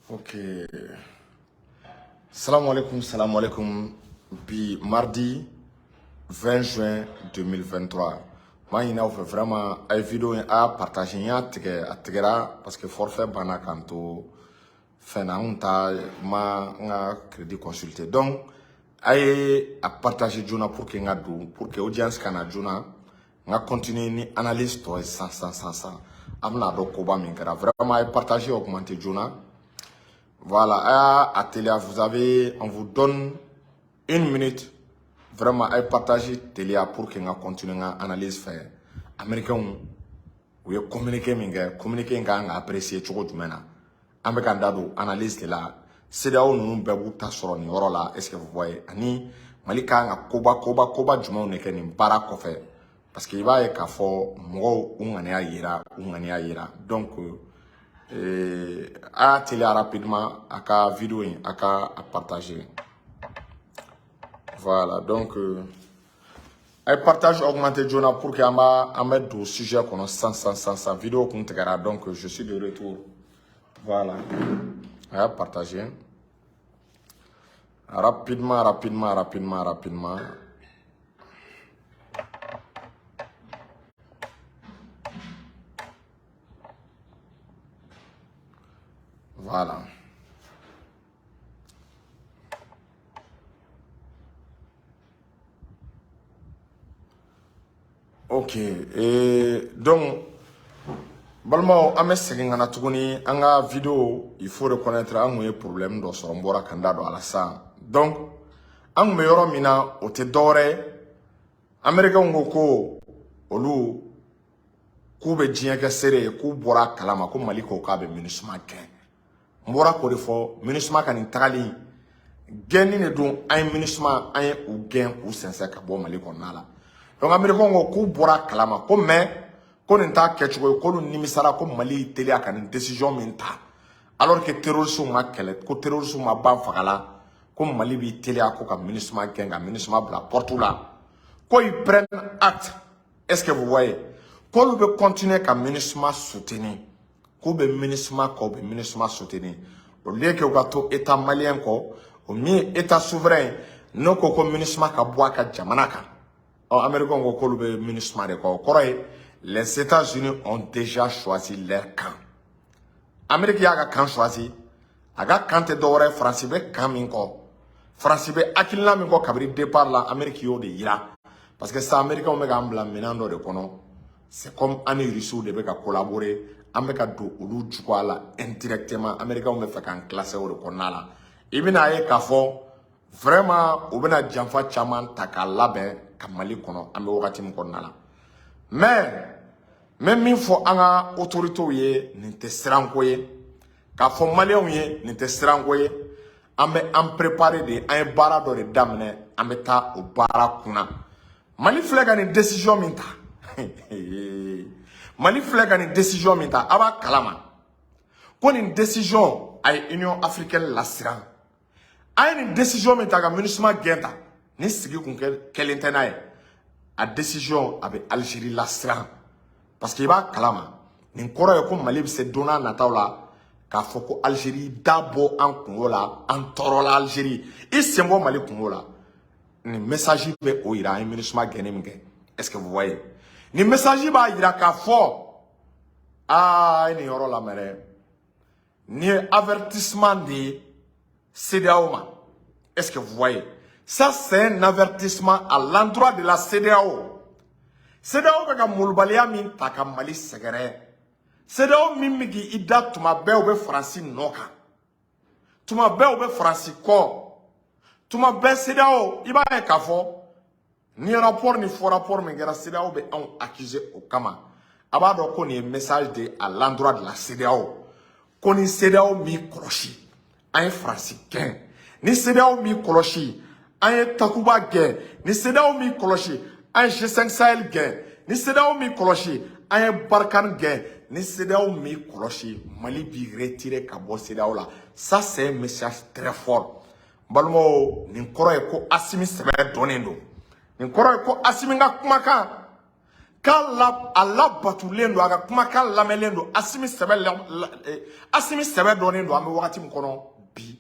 Ok. Salam alaikum. Puis mardi 20 juin 2023. Moi, il a fait vraiment une vidéo à partager à Tigera parce que forfait bana kanto fena unta ma crédit consulté. Donc, aye à partager juna pour que audience kana juna nga continuer ni analyse to sans amna do koba min kara vraiment aye partager augmenter juna. Voilà, à télé, on vous donne 1 minute. Vraiment, à partager télé pour que nous continuions à analyse faire. Américains, vous communiquer, apprécier tout le monde. Américains, analyse là. C'est là où nous devons sur ni là. Est-ce que vous voyez? Ani, Malika, koba, du monde n'est bara kofe. Parce qu'il va y avoir mo ira. Donc, à télé rapidement, à vidéo, à partager. Voilà, donc, à partage augmenter Jonah pour qu'il y ait un sujet qu'on sans vidéo qu'on te garde. Donc, je suis de retour. Voilà, à partager. Rapidement. Voilà. Ok. Et donc, Balmo, ame segingana tuguni, anga vidéo, il faut reconnaître un problème dans son bora kandado à la sa. Donc, un meilleur mina, au te dore, Américain ngoko, olu, kube djien sere, ku bora kalama, ku maliko kabe minusma ken. Mbora ko defo, minusma kan intali, geni ne dun, un minusma, un ou gen ou sense ka bo maliko nala. Donc, Américain ngoko, ku bora kalama, ko ko nta kechugo ko nimisara ko Mali télé aka ni décision minta alors que terrorisme ma kele ko terrorisme ma ban fagala ko Mali bi télé ako ka ministre genga ministre bla porte là ko ils prennent acte. Est-ce que vous voyez ko le veut continuer ka ministre soutenir ko be ministre soutenir au lieu que gato état malien ko au mieux état souverain non ko ministre ka bois ka jamanaka en américain ko le be ministre de ko koroy. Les États-Unis ont déjà choisi leur camp. Amérique y a un camp choisi. Aga camp te d'ore France be camp minko. France be akilna minko kabri départ là Amérique yo de ira. Parce que ça Amérique on mega ambla menando de kono. C'est comme Ani Russie de beka collaborer. Amérique do ulu jukwala indirectement. Amérique on me fait qu'un classé au konala. Ibina ye kafo vraiment ubena jamfa chaman takalabe kamali kono ambe wakati mkonala. Mais même une fois anga autorité ye ninte srangoye ka fo malien ye ninte srangoye ambe am préparer de un bara do de damne ambe ta o bara kuna Mali flega ni décision minta Mali flega ni décision minta aba kalama ko ni décision ay Union africaine la sran ay ni décision minta ga MINUSMA genta ni sigi kun kelentena a décision avec Algérie la sran. Parce qu'il va kalama. Ni koro ye ko Mali se donna nataula ka foko Algérie dabo en Congola en torola Algérie. Et c'est bon Mali Congola. Ni message be o ira un MINUSMA genemge. Est-ce que vous voyez? Ni message ba ira ka fo ni yoro la mere. Ni avertissement de CEDEAO. Est-ce que vous voyez? Ça c'est un avertissement à l'endroit de la CEDEAO. CEDEAO beka mulbalia min taka Mali segere. CEDEAO min migi ida tuma be obe Franci noka. Tuma be obe Franci ko. Tuma be CEDEAO iba e kafo. Ni rapport ni faux rapport min gera CEDEAO be on accusé au kama. Abado ko ni message de à l'endroit de la CEDEAO. Ko ni CEDEAO mi koloshi. Un Francicain. Ni CEDEAO mi koloshi. Un Takuba gen. Ni CEDEAO mi koloshi. Un G5 Sahel gain, ni CEDEAO mi koloshi, un Barkhane gain, ni CEDEAO mi koloshi, Mali bi retiré kabo CEDEAO là. Ça c'est un message très fort. Balmo ni koro ko Assimi sebe donendo. Ni koro ko Assimi nga kumaka. Allah batulendo aga kuma ka lamelendo asimi sebe donendo ame wakati mkono bi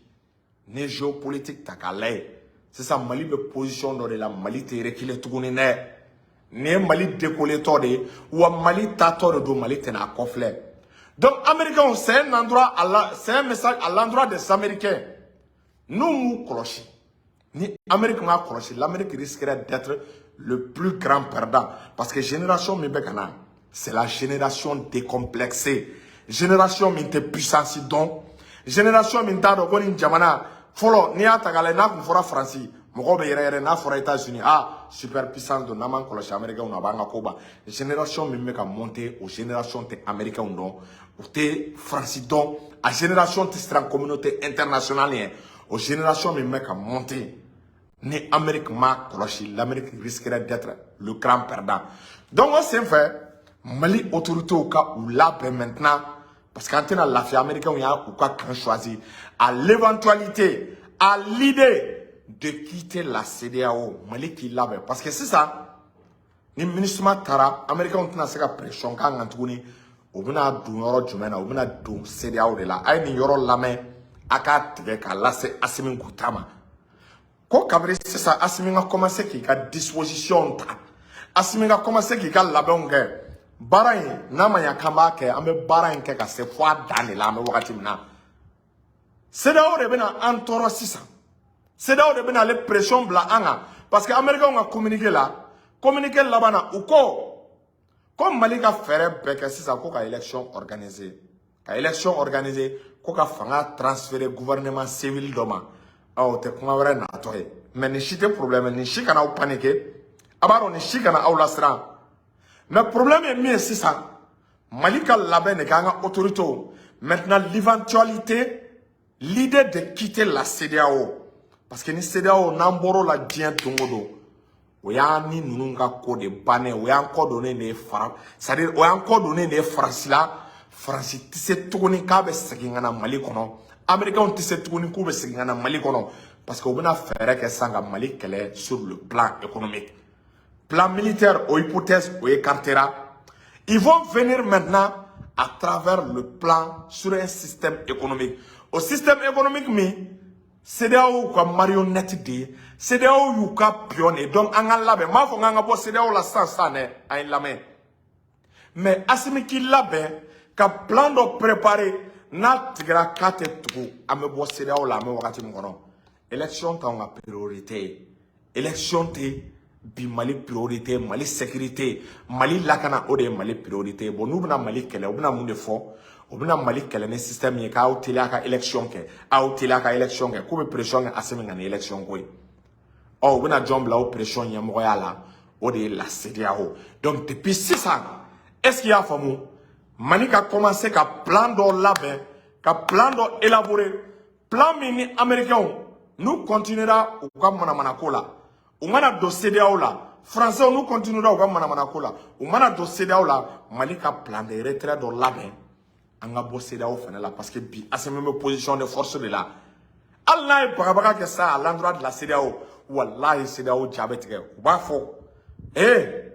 ne géopolitique takale c'est ça Mali be position do de la Mali te rekile tuguni ne Mali décollé to de ou Mali tato de do Mali tena kofle. Donc américains c'est un endroit c'est un message à l'endroit des Américains. Nous clocher. Ni Amérique m'a clocher, l'Amérique risquerait d'être le plus grand perdant. Parce que génération Mibekana, c'est la génération décomplexée. Génération Minte puissance donc. Génération Minta do Gonin Jamana. Follow, ni atagale na kumfora France. Mogo be yere na fora États-Unis. Ah, super puissance de naman koloshi Américain ou nabanga koba. Génération Mimeka monter aux générations te Américain ou non. Ou te France donc. À génération te sera communauté internationale. Aux générations Mimeka monter. Ni Amérique ma cloche, l'Amérique risquerait d'être le grand perdant. Donc on s'est fait, Mali autorité au cas où là maintenant, parce qu'en tenant l'affaire américaine, il y a ou quoi qu'on choisit, à l'éventualité, à l'idée de quitter la CEDEAO, Mali qui l'avait, parce que c'est ça, ni ministre Tara, américain on a cette pression quand on tourne, on vient du Nord du Mena, on vient du CEDEAO de là, aïe ni yoro lame, akat veka là c'est Assimi Goutama. Quand c'est ça, Assimi a commencé qui a disposition, Assimi a commencé qui a la bonne guerre. Barain, Namaya Kambake, Ame Barain Keka, c'est fois dans les lames, Wakatimna. C'est là où il y a un toro 600. C'est là où il y a les pressions blancs. Parce que les Américains ont communiqué là-bas, ou quoi? Comme Malika ferait Beke, c'est ça, qu'il y a élection organisée. Quand élection organisée, qu'il y a transféré gouvernement civil demain. Ah, te kuma wɛrɛ natɔ ye mais ni si tɛ problème ni si kana aw paniquer a b'a dɔn ni si kana aw lasiran mais problème ye min ye sisan Mali ka labɛn de k'an ka autorité maintenant l'éventualité l'idée de quitter la CEDEAO parce que ni CEDEAO n'an bɔr'o la diɲɛ don o don o y'an ni ninnu ka ko de bannen o y'an kɔ donnen de ye c'est-à-dire o y'an kɔ donnen de ye Faransi la Faransi tɛ se tuguni k'a bɛ segin ka na Mali kɔnɔ. Américains ont essayé de faire Mali parce qu'on a fait que Mali sur le plan économique. Plan militaire, aux hypothèses, aux écartera. Ils vont venir maintenant à travers le plan sur un système économique. Au système économique, c'est là où la marionnette dit, c'est là où il y a pionnier. Donc, on a la main. Ma faut qu'on c'est là où la sens à la main. Mais, Assimi qui l'a bien, qu'un plan de préparer. Na tigra kate tuku ame bo CEDEAO la ame wakati mkono élection ta nga priorité élection te bi Mali priorité Mali sécurité Mali lakana ode Mali priorité bon nous bna Mali kele obna munde fo obna Mali kele ne système ye ka outili aka élection ke a outili aka élection ke ko be pression asemi ngane élection ko o obna jombla o pression ye mo yala ode la CEDEAO donc depuis 6 ans est-ce qu'il y a famu Mani a commencé à plan d'or là-bas, à plan d'or élaboré, plan mini américain. Nous continuera au Gamana Manakola. Ou mana do CEDEAO là. Français, nous continuera au Gamana Manakola. Ou mana do CEDEAO là. Mali a plan de retrait d'or là-bas. On a bossé CEDEAO là parce que à cette même position de force de là. Allah est pas que ça à l'endroit de la CEDEAO. Wallah, CEDEAO diabète. Ou pas faux. Eh,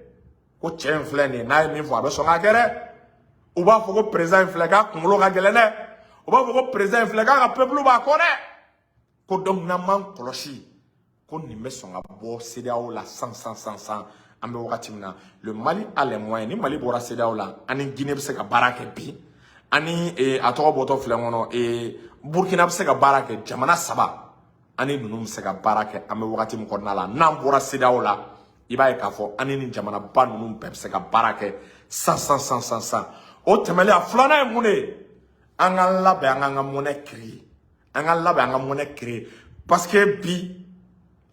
ko tien flène, n'a mis voir avec son aguerre. Ou va faut que président Flega kumlo ka gelene ou va faut que président Flega ka peuple ba kone ko donc na man koloshi ko ni mesonga bo CEDEAO la 100 ambe wakati mina le Mali a les moyens ni Mali bora CEDEAO la ani Guinée be se ka baraka bi ani atoko boto flengono Burkina be se ka baraka jamana saba ani nunu be se ka baraka ambe wakati mo konna la nan bora CEDEAO la iba e ka fo ani ni jamana ba nunu be se ka baraka 100 o temele a flana e mune anga labe anga monnaie créer anga labe anga monnaie créer parce que bi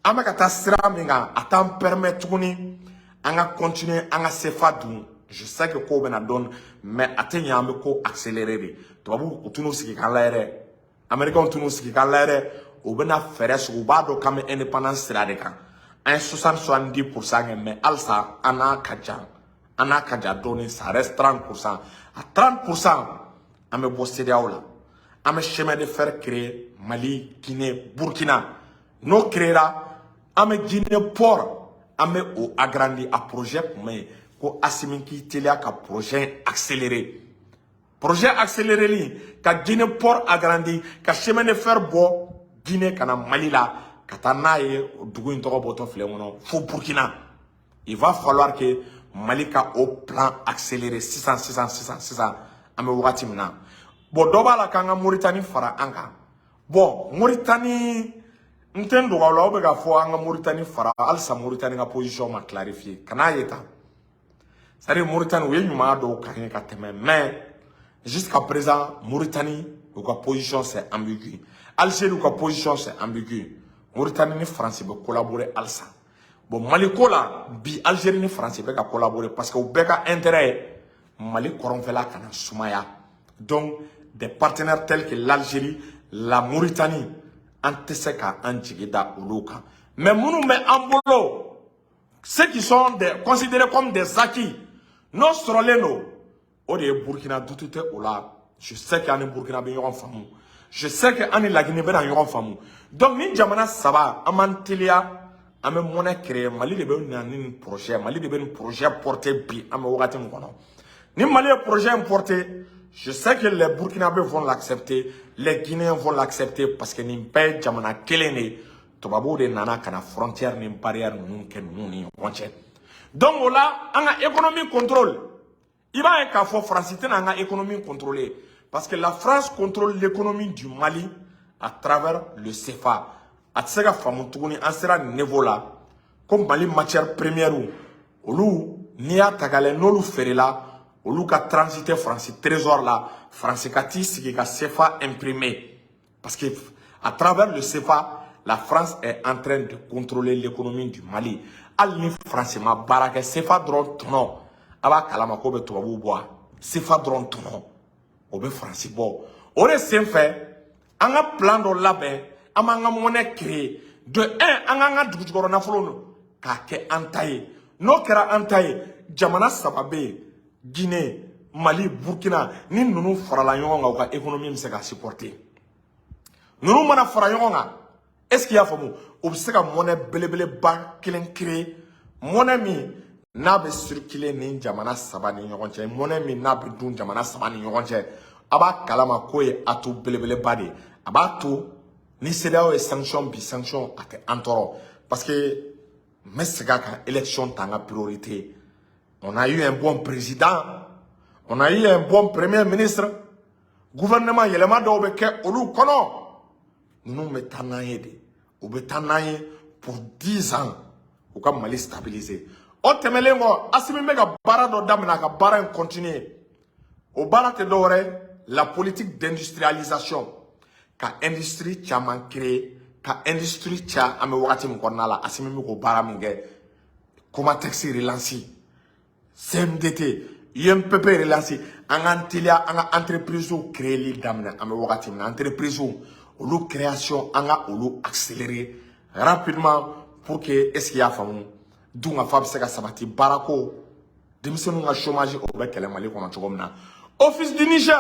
amaka ta sira minga atam permettre tuguni anga continuer anga sefa dun je sais que ko bena don mais atenya ambe ko accélérer to babu utunu siki kan laere américain utunu siki kan laere o bena faire so ba do kam indépendance sira de kan un 70% mais alsa ana kaja donné, ça reste 30%. À 30%, on me bosse CEDEAO là. On me chemin de fer créer Mali, Guinée, Burkina. Nous créera, on me Guinée port, on me agrandi à projet, mais ko Assimi ki telia ka projet accéléré. Projet accéléré li ka Guinée port agrandi ka chemin de fer bo Guinée kana Mali la ka ta na ye dugu in tɔgɔ bɔtɔ filɛ ŋɔnɔ fo Burkina. Il va falloir que Mali ka au plan accéléré 600 an bɛ wagati min na. Bon dɔ b'a la k'an ka Mauritanie fara an kan. Bon Mauritanie n tɛ n dɔgɔ la aw bɛ ka fɔ an ka Mauritanie fara halisa Mauritanie ka position ma clarifier kana ye tan. C'est-à-dire Mauritanie u ye ɲuman dɔw ka ɲɛ ka tɛmɛ mais jusqu'à présent Mauritanie u ka position c'est ambigu. Algérie u ka position c'est ambigu. Mauritanie ni France bɛ collaborer halisa. Bon Mali ko la bi Algérie ni France bɛ ka collaborer parce que u bɛɛ ka intérêt Mali kɔrɔnfɛla kana sumaya. Donc des partenaires tels que l'Algérie, la Mauritanie an tɛ se ka an jigi da olu kan. Mais minnu bɛ an bolo ceux qui sont considérés comme des acquis non sɔrɔlen don o de ye Burkina dutu tɛ o la. Je sais que ani Burkina bɛ ɲɔgɔn faamu. Je sais que ani Laginɛ bɛ na ɲɔgɔn faamu. Donc ni jamana saba an b'an teliya an bɛ monnaie créer Mali de bɛ na ni projet Mali de bɛ nin projet porter bi an bɛ wagati min kɔnɔ. Ni Mali ye projet importé, je sais que les Burkinabés vont l'accepter, les Guinéens vont l'accepter parce que nin bɛɛ jamana kelen de tubabuw de nana kana frontière ni barrière ninnu kɛ ninnu ni ɲɔgɔn cɛ. Donc o la an ka économie contrôle. I b'a ye k'a fɔ France tɛna an ka économie contrôler parce que la France contrôle l'économie du Mali à travers le CFA. A tɛ se ka faamu tuguni an sera niveau la ko Mali matière première olu n'i y'a ta k'a lajɛ n'olu feerela olu ka transiter France trésor la France ka t'i sigi ka CFA imprimer parce que à travers le CFA la France est en train de contrôler l'économie du Mali. Hali ni France ma baara kɛ CFA dɔrɔn tɔnɔ a b'a kalama k'o bɛ tubabuw bɔ a CFA dɔrɔn tɔnɔ o bɛ France bɔ o de senfɛ an ka plan dɔ labɛn an b'an ka monnaie créer de un an k'an ka dugujukɔrɔ nafolo k'a kɛ an ta ye n'o kɛra an ta ye jamana saba bɛ yen Guinée, Mali, Burkina, ni nous farala ɲɔgɔn kan u ka économie bɛ se ka supporter. Ninnu mana fara ɲɔgɔn kan, est-ce qu'il y a faamu? U bɛ se ka monnaie belebeleba kelen créer, monnaie min n'a bɛ circuler ni jamana saba ni ɲɔgɔn cɛ, monnaie min n'a bɛ dun jamana saba ni ɲɔgɔn cɛ. A b'a kalama k'o ye atout belebeleba de ye. A b'a to ni CEDEAO ye sanction bi sanction a tɛ an tɔɔrɔ parce que n bɛ segin a kan élection t'an ka priorité. On a eu un bon président, on a eu un bon premier ministre, gouvernement yɛlɛma dɔw bɛ kɛ olu kɔnɔ. Ninnu bɛ taa n'an ye de, u bɛ taa n'an ye pour 10 ans u ka Mali stabiliser. O tɛmɛlen kɔ Assimi bɛ ka baara dɔ daminɛ a ka baara in continuer. O baara tɛ dɔ wɛrɛ la politique d'industrialisation ka industrie caman créer ka industrie ca an bɛ wagati min kɔnɔna la Assimi bɛ k'o baara min kɛ Comatex relance. CMDT, IMPP relancé, an ka teliya an ka entreprise créer daminɛ an bɛ wagati min na entreprise olu création an ka olu accélérer rapidement pour que est-ce qu'il y a faamu dunkafa bɛ se ka sabati baarako denmisɛnninw ka chômage o bɛ kɛlɛ Mali kɔnɔ cogo min na. Office du Niger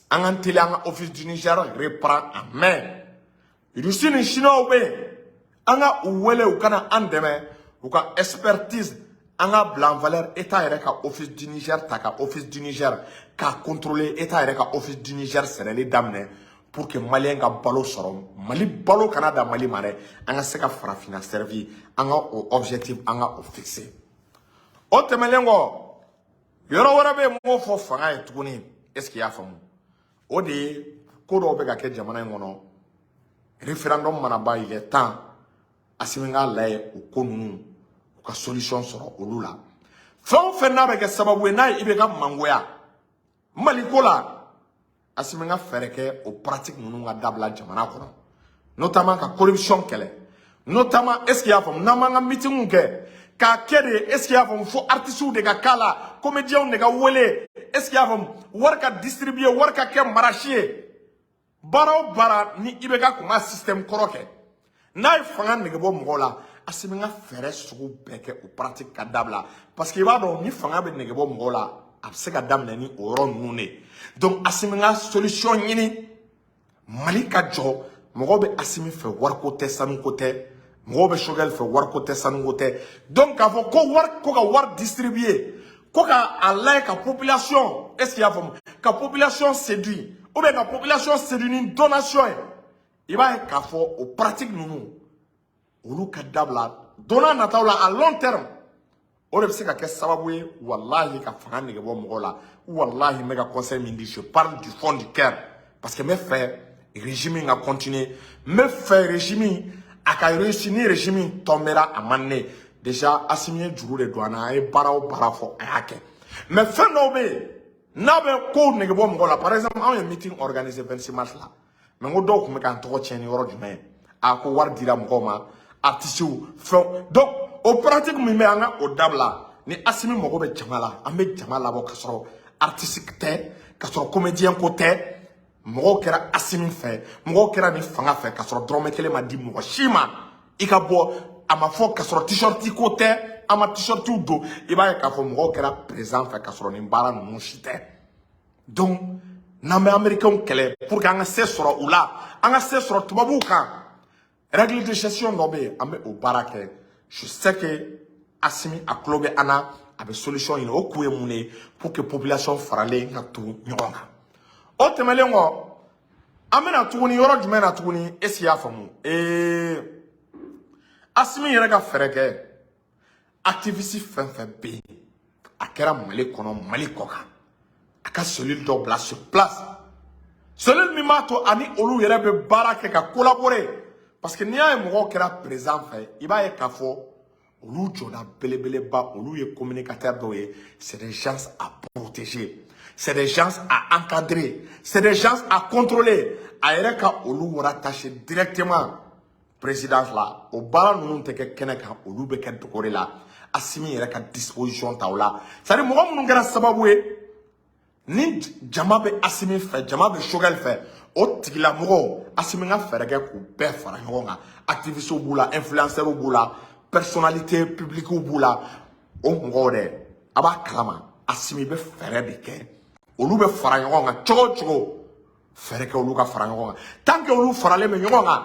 an ka teliya an ka office du Niger reprend en main. Russie ni Chinois bɛ yen an ka u wele u kana an dɛmɛ u ka expertise. An ka bila en valeur État yɛrɛ ka office du Niger ta ka office du Niger ka contrôler État yɛrɛ ka office du Niger sɛnɛli daminɛ pour que Malien ka balo sɔrɔ Mali balo kana da Mali ma dɛ an ka se ka farafinna servi an ka o objectif an ka o fixer. O tɛmɛlen kɔ yɔrɔ wɛrɛ bɛ yen m'o fɔ fanga ye tuguni est-ce qu'il y a faamu o de ye ko dɔw bɛ ka kɛ jamana in kɔnɔ référendum mana ban il est temps Assimi k'a lajɛ o ko ninnu ka solution sɔrɔ olu la. Fɛn o fɛn n'a bɛ kɛ sababu ye n'a ye i bɛ ka mangoya Mali ko la Assimi ka fɛɛrɛ kɛ o pratique ninnu ka dabila jamana kɔnɔ notamment ka corruption kɛlɛ notamment est-ce qu'il y a faamu n'an m'an ka meeting kɛ k'a kɛ de est-ce qu'il y a faamu fo artistes de ka k'a la comédiens de ka wele est-ce qu'il y a faamu wari ka distribuer wari ka kɛ marché ye baara o baara ni i bɛ ka kun ka système kɔrɔ kɛ n'a ye fanga nege bɔ mɔgɔw la Assimi ka fɛɛrɛ sugu bɛɛ kɛ o pratique ka dabila parce que i b'a dɔn ni fanga bɛ nege bɔ mɔgɔw la a bɛ se ka daminɛ ni o yɔrɔ ninnu de donc Assimi ka solution ɲini Mali ka jɔ mɔgɔw bɛ Assimi fɛ wariko tɛ sanuko tɛ mɔgɔw bɛ Choguel fɛ wariko tɛ sanuko tɛ donc k'a fɔ ko ka wari distribuer ko ka a lajɛ ka population est-ce qu'il y a faamu ka population séduit ou bien ka population séduit ni donation ye i b'a ye k'a fɔ o pratique ninnu olu ka dabila donna nataw la à long terme o de bɛ se ka kɛ sababu ye wallahi ka fanga nege bɔ mɔgɔw la wallahi n bɛ ka conseil min di je parle du fond du cœur parce que n bɛ fɛ régime ka continuer n bɛ fɛ régime a ka réussir ni régime tombera a man ne déjà Assimi ye juru de don an na a ye baara o baara fɔ a y'a kɛ mais fɛn dɔw bɛ yen n'a bɛ kow nege bɔ mɔgɔ la par exemple anw ye meeting organisé 26 mars la mais n ko dɔw tun bɛ k'an tɔgɔ tiɲɛ ni yɔrɔ jumɛn ye a ko wari dira mɔgɔw ma artistes fɛnw donc o pratique min bɛ an ka o dabila ni Assimi mago bɛ jama la an bɛ jama labɔ ka sɔrɔ artiste tɛ ka sɔrɔ comédien ko tɛ mɔgɔw kɛra Assimi fɛ mɔgɔw kɛra ni fanga fɛ ka sɔrɔ dɔrɔmɛ kelen ma di mɔgɔ si ma i ka bɔ a ma fɔ ka sɔrɔ t-shirt ko tɛ a ma t-shirtiw don i b'a ye k'a fɔ mɔgɔw kɛra président fɛ ka sɔrɔ nin baara ninnu si tɛ donc n'an bɛ américains kɛlɛ pour que an ka se sɔrɔ u la an ka se sɔrɔ tubabuw kan règle de gestion dɔ bɛ yen an bɛ o baara kɛ je sais que Assimi a tulo bɛ an na a bɛ solution ɲini o kun ye mun ye pour que population faralen ka tugu ɲɔgɔn kan o tɛmɛlen kɔ an bɛna tuguni yɔrɔ jumɛn na tuguni est-ce qu'il y'a faamu Assimi yɛrɛ ka fɛɛrɛ kɛ activiste fɛn fɛn bɛ yen a kɛra Mali kɔnɔ Mali kɔ kan a ka cellule dɔ bila sur place cellule min b'a to ani olu yɛrɛ bɛ baara kɛ ka collaborer parce que n'i y'a ye mɔgɔw kɛra président fɛ i b'a ye k'a fɔ olu jɔda belebeleba olu ye communicateurs dɔw ye c'est des gens à protéger c'est des gens à encadrer c'est des gens à contrôler a yɛrɛ ka olu rattacher directement présidence la o baara ninnu tɛ kɛ kɛnɛ kan olu bɛ kɛ dogo de la Assimi yɛrɛ ka disposition ta o la c'est à dire mɔgɔ minnu kɛra sababu ye ni jama bɛ Assimi fɛ jama bɛ Choguel fɛ o tigilamɔgɔw Assimi ka fɛɛrɛ kɛ k'u bɛɛ fara ɲɔgɔn kan activistes b'u la influenceurs b'u la personnalité publique b'u la o mɔgɔw dɛ a b'a kalama Assimi bɛ fɛɛrɛ de kɛ olu bɛ fara ɲɔgɔn kan cogo o cogo fɛɛrɛ kɛ olu ka fara ɲɔgɔn kan tant que olu faralen bɛ ɲɔgɔn kan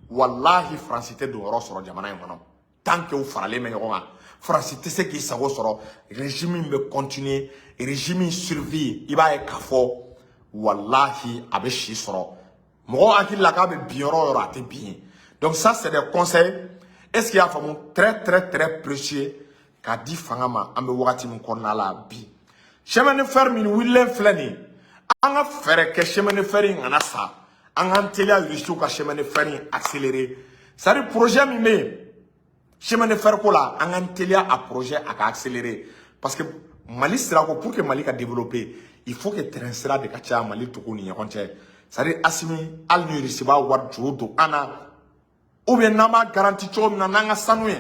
wallahi France tɛ don yɔrɔ sɔrɔ jamana in kɔnɔ tant que u faralen bɛ ɲɔgɔn kan France tɛ se k'i sago sɔrɔ régime bɛ continuer régime survie i b'a ye k'a fɔ wallahi a bɛ si sɔrɔ mɔgɔw hakili la k'a bɛ bin yɔrɔ o yɔrɔ a tɛ bin donc ça c'est des conseils est-ce qu'il y a faamu très très très précieux k'a di fanga ma an bɛ wagati min kɔnɔna la bi chemin de fer min wililen filɛ nin ye an ka fɛɛrɛ kɛ chemin de fer in kana sa an k'an teliya Russie ka chemin de fer in accélérer c'est à dire projet min bɛ yen chemin de fer ko la an k'an teliya a projet a ka accélérer parce que Mali sira ko pour que Mali ka développer il faut que terrain sira de ka caya Mali tugu ni ɲɔgɔn cɛ c'est à dire Assimi hali ni Russie b'a wari juru don an na ou bien n'an b'a garanti cogo min na n'an ka sanu ye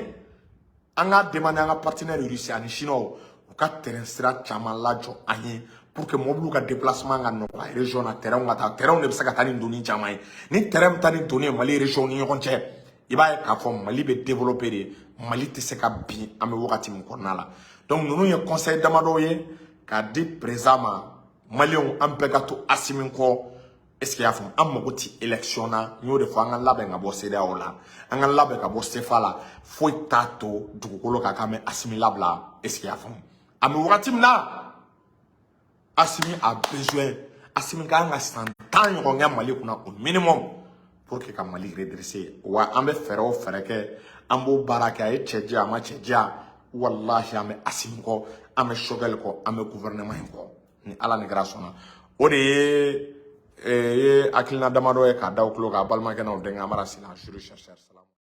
an ka demander an ka partenaire Russie ani chinois u ka terrain sira caman lajɔ an ye pour que mobiliw ka déplacement ka nɔgɔya région na terrain ka taa terrain de bɛ se ka taa ni doni caman ye ni terrain bɛ taa ni doni ye Mali région ni ɲɔgɔn cɛ i b'a ye k'a fɔ Mali bɛ développer de Mali tɛ se ka bin an bɛ wagati min kɔnɔna la donc ninnu ye conseil damadɔ ye k'a di président ma Maliens an bɛɛ ka to Assimi kɔ est-ce qu'il y a faamu an mago ti élection na n y'o de fɔ an ka labɛn ka bɔ CEDEAO la an ka labɛn ka bɔ CFA la foyi t'a to dugukolo ka k'an bɛ Assimi labila est-ce qu'il y a faamu an bɛ wagati min na Assimi a besoin Assimi ka kan ka san 10 ɲɔgɔn kɛ Mali kunna au minimum pour que ka Mali redresser wa an bɛ fɛɛrɛ o fɛɛrɛ kɛ an b'o baara kɛ a ye cɛ diya a ma cɛ diya wallahi an bɛ Assimi kɔ an bɛ Choguel kɔ an bɛ gouvernement in kɔ ni Ala ni kira sɔnna o de ye hakilina damadɔ ye k'a da u tulo kan a balimakɛ n'aw denkɛ an b'a sila